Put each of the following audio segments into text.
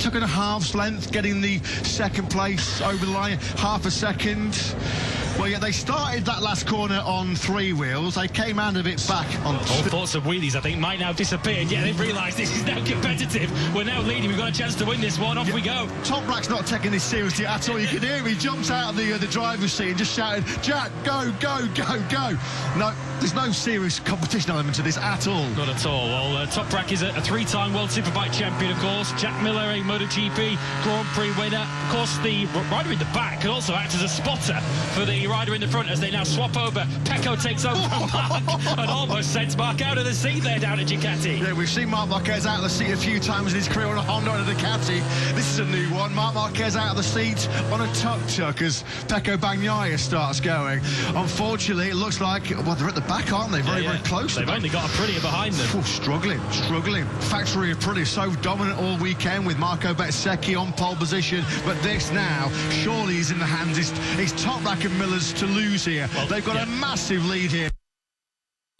took it a half's length, getting the second place over the line, half a second. Well, yeah, they started that last corner on 3 wheels. They came out of it back on All thoughts of wheelies, I think, might now disappear. Yeah, they've realised this is now competitive. We're now leading. We've got a chance to win this one. Off we go. Toprak's not taking this seriously at all. You can hear him. He jumps out of the driver's seat and just shouted, "Jack, go, go, go, go." No, there's no serious competition element to this at all. Not at all. Well, Toprak is a 3-time World Superbike champion, of course. Jack Miller, a MotoGP Grand Prix winner. Of course, the rider in the back could also act as a spotter for the rider in the front as they now swap over. Pecco takes over from Mark and almost sends Mark out of the seat there down at Ducati. Yeah, we've seen Marc Marquez out of the seat a few times in his career on a Honda and a Ducati. This is a new one. Marc Marquez out of the seat on a tuk-tuk as Pecco Bagnaia starts going. Unfortunately, it looks like, well, they're at the back, aren't they? Very close. They've only got Aprilia behind them. Ooh, struggling. Factory Aprilia so dominant all weekend with Marco Bezzecchi on pole position, but this now surely is in the hands. It's Toprak and Miller's to lose here. Well, they've got a massive lead here.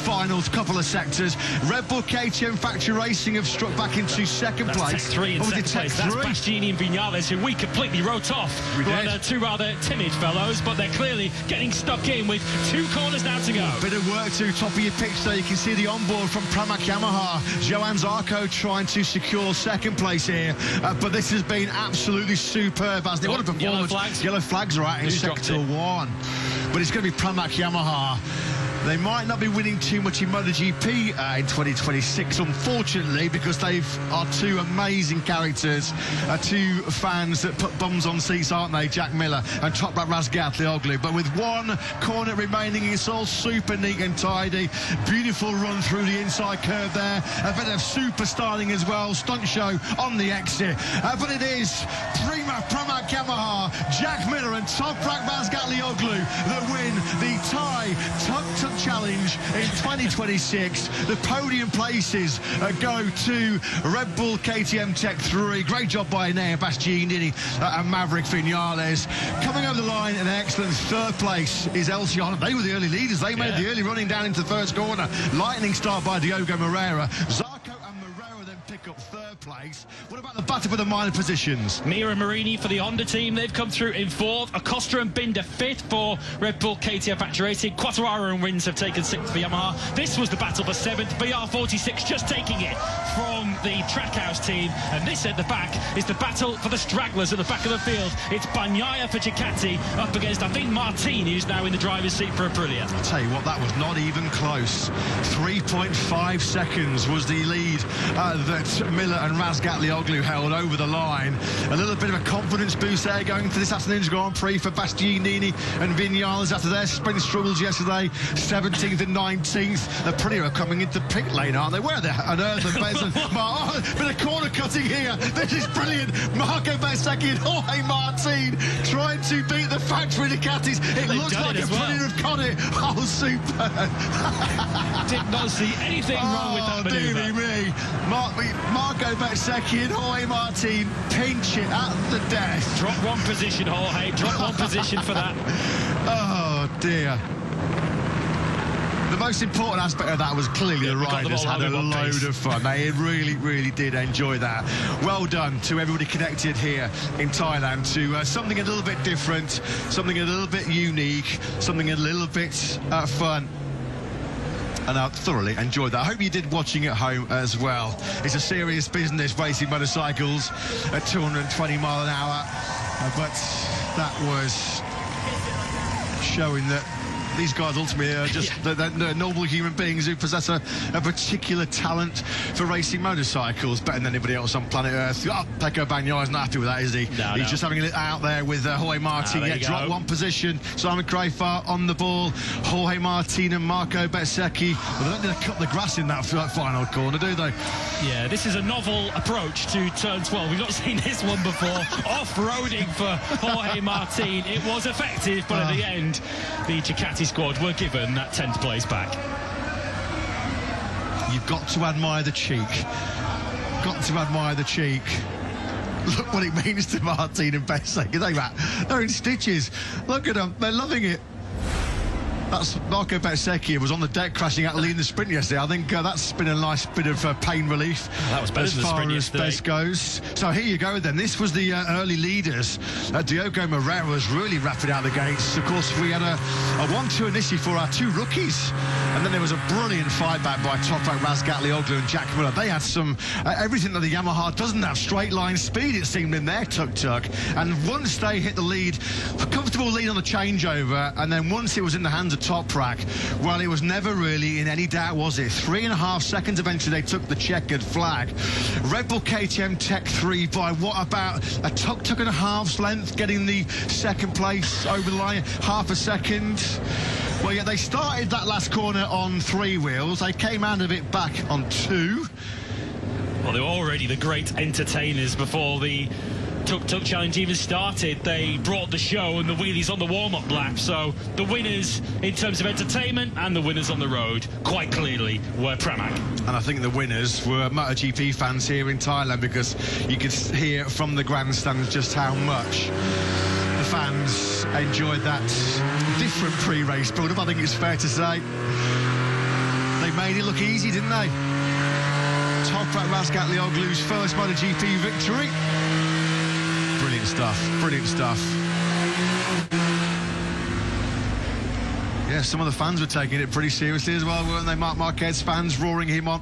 Finals, couple of sectors. Red Bull KTM Factory Racing have struck back into second place. Tech 3 in second place. That's Bastianini and Viñales, who we completely wrote off. They're two rather timid fellows, but they're clearly getting stuck in with 2 corners now to go. Bit of work to top of your pitch there. You can see the onboard from Pramac Yamaha. Johan Zarco trying to secure second place here, but this has been absolutely superb. What a performance. Yellow flags are out in sector 1, but it's going to be Pramac Yamaha. They might not be winning too much in MotoGP in 2026, unfortunately, because they are 2 amazing characters, 2 fans that put bums on seats, aren't they? Jack Miller and Toprak Razgatlioglu. But with 1 corner remaining, it's all super neat and tidy. Beautiful run through the inside curve there. A bit of super styling as well. Stunt show on the exit. But it is Pramac Yamaha, Jack Miller and Toprak Razgatlioglu that win the Thai Tuk-Tuk Challenge in 2026. The podium places go to Red Bull KTM Tech 3. Great job by Nea Bastianini and Maverick Viñales. Coming over the line in an excellent 3rd place is El Ciano. They were the early leaders. They made the early running down into the first corner. Lightning start by Diogo Moreira. Zarco and Moreira then pick up 3rd place. What about the battle for the minor positions? Mira Marini for the Honda team. They've come through in 4th. Acosta and Binder 5th for Red Bull KTM Factory Racing. Quartararo and Rins have taken 6th for Yamaha. This was the battle for 7th. BR46 just taking it from the Trackhouse team. And this at the back is the battle for the stragglers at the back of the field. It's Bagnaia for Ducati up against, I think, Martin, who's now in the driver's seat for Aprilia. I'll tell you what, that was not even close. 3.5 seconds was the lead that Miller and Razgatlioglu held over the line. A little bit of a confidence boost there going into this afternoon's Grand Prix for Bastianini and Viñales after their sprint struggles yesterday. 17th and 19th. The Aprilia are coming into pit lane, aren't they? Where the unearth and Bez and bit of corner cutting here. This is brilliant. Marco Bezzecchi and Jorge Martin trying to beat the factory Ducatis. It looks like Aprilia have got it. Oh, super. Did not see anything wrong with that manoeuvre. Dearie me. Marco Bezzecchi and Jorge Martin pinch it at the death. Drop 1 position, Jorge. Drop 1 position for that. Oh, dear. The most important aspect of that was clearly the riders had a load of fun. They really did enjoy that. Well done to everybody connected here in Thailand to something a little bit different, something a little bit unique, something a little bit fun. And I thoroughly enjoyed that. I hope you did watching at home as well. It's a serious business racing motorcycles at 220 mile an hour. But that was showing that these guys ultimately are just they're noble human beings who possess a particular talent for racing motorcycles, better than anybody else on planet Earth. Oh, Pecco Bagnaia is not happy with that, is he? No, He's just having it out there with Jorge Martin. Dropped 1 position. Simon Crafar on the ball. Jorge Martin and Marco Bezzecchi. Well, they don't need to cut the grass in that final corner, do they? Yeah, this is a novel approach to turn 12. We've not seen this one before. Off-roading for Jorge Martin. It was effective, but at the end, the Ducati squad were given that 10th place back. You've got to admire the cheek. Got to admire the cheek. Look what it means to Martin and Bezzecchi. They're in stitches. Look at them. They're loving it. That's Marco Bezzecchi was on the deck crashing out leading the sprint yesterday. I think that's been a nice bit of pain relief. That was better as than the far sprint as yesterday. Bez goes. So here you go then. This was the early leaders. Diogo Moreira was really rapid out the gates. Of course, we had a 1-2 initially for our two rookies. And then there was a brilliant fight back by Toprak, Razgatlioglu and Jack Miller. They had some everything that the Yamaha doesn't have. Straight line speed, it seemed, in their tuk-tuk. And once they hit the lead, a comfortable lead on the changeover, and then once it was in the hands of Toprak, well, it was never really in any doubt, was it? 3.5 seconds eventually they took the checkered flag. Red Bull KTM Tech 3 by what, about a tuk-tuk and a half's length, getting the second place over the line, half a second. Well, yeah, they started that last corner on 3 wheels. They came out of it back on 2. Well, they were already the great entertainers before the Tuk-Tuk Challenge even started. They brought the show and the wheelies on the warm-up lap. So the winners in terms of entertainment and the winners on the road, quite clearly, were Pramac. And I think the winners were MotoGP fans here in Thailand, because you could hear from the grandstands just how much the fans enjoyed that different pre-race build-up. I think it's fair to say they made it look easy, didn't they? Toprak Razgatlioglu's first MotoGP victory. Brilliant stuff, brilliant stuff. Yeah, some of the fans were taking it pretty seriously as well, weren't they? Marc Marquez fans roaring him on.